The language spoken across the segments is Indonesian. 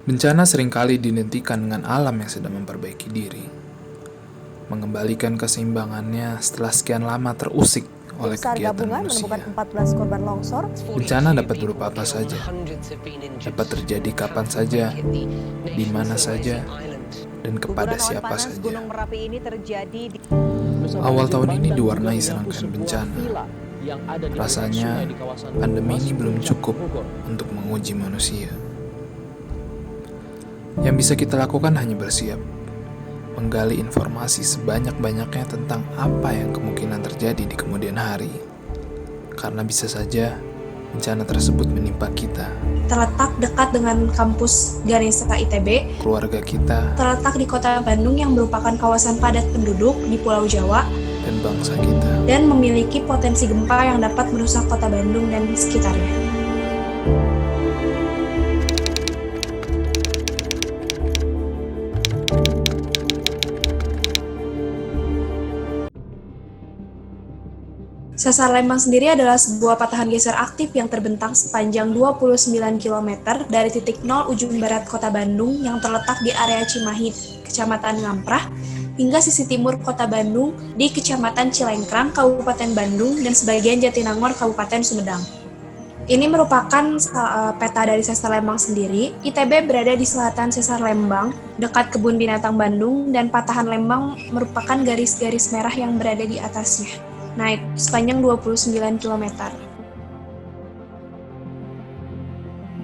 Bencana seringkali didentikan dengan alam yang sedang memperbaiki diri, mengembalikan keseimbangannya setelah sekian lama terusik oleh Tim SAR kegiatan gabungan manusia. menemukan 14 korban longsor. Bencana dapat berupa apa saja, dapat terjadi kapan saja, di mana saja, dan kepada Guguran awan siapa panas saja. Gunung Merapi ini terjadi di Awal tahun ini diwarnai serangkaian bencana. Rasanya pandemi ini belum cukup untuk menguji manusia. Yang bisa kita lakukan hanya bersiap, menggali informasi sebanyak-banyaknya tentang apa yang kemungkinan terjadi di kemudian hari. Karena bisa saja bencana tersebut menimpa kita, terletak dekat dengan kampus Ganesha ITB, keluarga kita, terletak di kota Bandung yang merupakan kawasan padat penduduk di Pulau Jawa, dan bangsa kita. dan memiliki potensi gempa yang dapat merusak kota Bandung dan sekitarnya. Sesar Lembang sendiri adalah sebuah patahan geser aktif yang terbentang sepanjang 29 km dari titik 0 ujung barat kota Bandung yang terletak di area Cimahi, Kecamatan Ngamprah, hingga sisi timur kota Bandung di Kecamatan Cilengkrang, Kabupaten Bandung, dan sebagian Jatinangor, Kabupaten Sumedang. Ini merupakan peta dari Sesar Lembang sendiri. ITB berada di selatan Sesar Lembang, dekat Kebun Binatang Bandung, dan patahan Lembang merupakan garis-garis merah yang berada di atasnya. Naik sepanjang 29 km.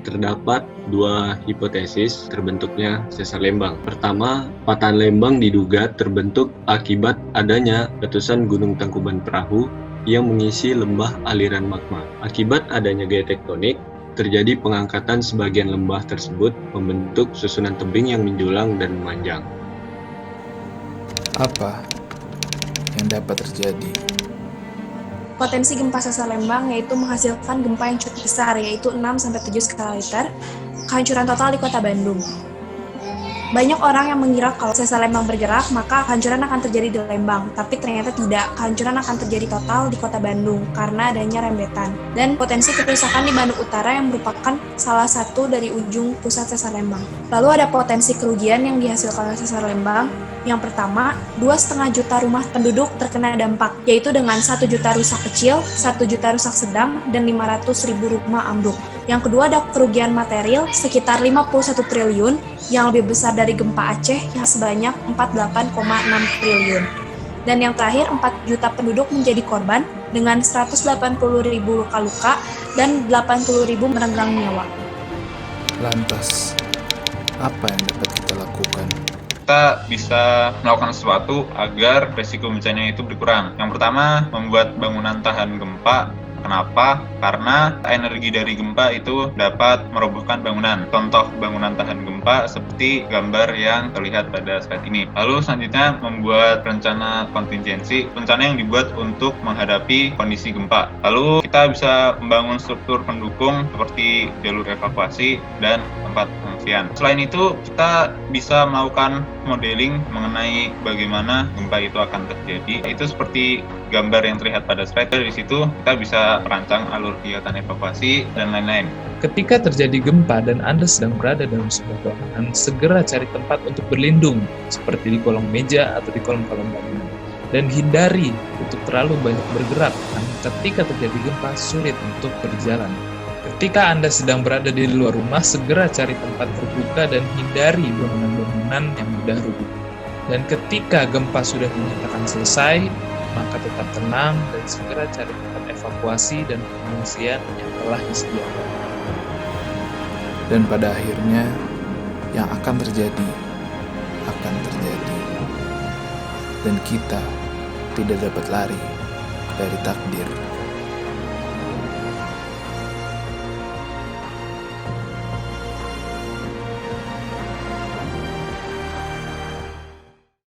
Terdapat dua hipotesis terbentuknya Sesar Lembang. Pertama, patahan Lembang diduga terbentuk akibat adanya letusan Gunung Tangkuban Perahu yang mengisi lembah aliran magma. Akibat adanya gaya tektonik, terjadi pengangkatan sebagian lembah tersebut membentuk susunan tebing yang menjulang dan memanjang. Apa yang dapat terjadi? Potensi gempa Sesar Lembang yaitu menghasilkan gempa yang cukup besar, yaitu 6-7 skala Richter, kehancuran total di kota Bandung. Banyak orang yang mengira kalau Sesar Lembang bergerak, maka kehancuran akan terjadi di Lembang, tapi ternyata tidak. Kehancuran akan terjadi total di kota Bandung karena adanya rembetan. Dan potensi kerusakan di Bandung Utara yang merupakan salah satu dari ujung pusat Sesar Lembang. Lalu ada potensi kerugian yang dihasilkan oleh Sesar Lembang. Yang pertama, 2,5 juta rumah penduduk terkena dampak, yaitu dengan 1 juta rusak kecil, 1 juta rusak sedang, dan 500.000 rumah ambruk. Yang kedua ada kerugian material sekitar 51 triliun, yang lebih besar dari gempa Aceh yang sebanyak 48,6 triliun. Dan yang terakhir, 4 juta penduduk menjadi korban dengan 180.000 luka-luka dan 80.000 merenggang nyawa. Lantas, apa yang dapat kita lakukan? Kita bisa melakukan sesuatu agar resiko bencananya itu berkurang. Yang pertama, membuat bangunan tahan gempa. Kenapa? Karena energi dari gempa itu dapat merobohkan bangunan. Contoh bangunan tahan gempa seperti gambar yang terlihat pada slide ini. Lalu selanjutnya membuat rencana kontingensi, rencana yang dibuat untuk menghadapi kondisi gempa. Lalu kita bisa membangun struktur pendukung seperti jalur evakuasi dan tempat pengungsian. Selain itu, kita bisa melakukan modeling mengenai bagaimana gempa itu akan terjadi. Itu seperti gambar yang terlihat pada slide. Dari situ kita bisa merancang alur kegiatan evakuasi dan lain-lain. Ketika terjadi gempa dan Anda sedang berada dalam sebuah bangunan, segera cari tempat untuk berlindung, seperti di kolong meja atau di kolom-kolom bangunan. Dan hindari untuk terlalu banyak bergerak, karena ketika terjadi gempa sulit untuk berjalan. Ketika Anda sedang berada di luar rumah, segera cari tempat terbuka dan hindari bangunan-bangunan yang mudah rubuh. Dan ketika gempa sudah dinyatakan selesai, maka tetap tenang dan segera cari tempat evakuasi dan pengungsian yang telah disediakan. Dan pada akhirnya, yang akan terjadi. Dan kita tidak dapat lari dari takdir.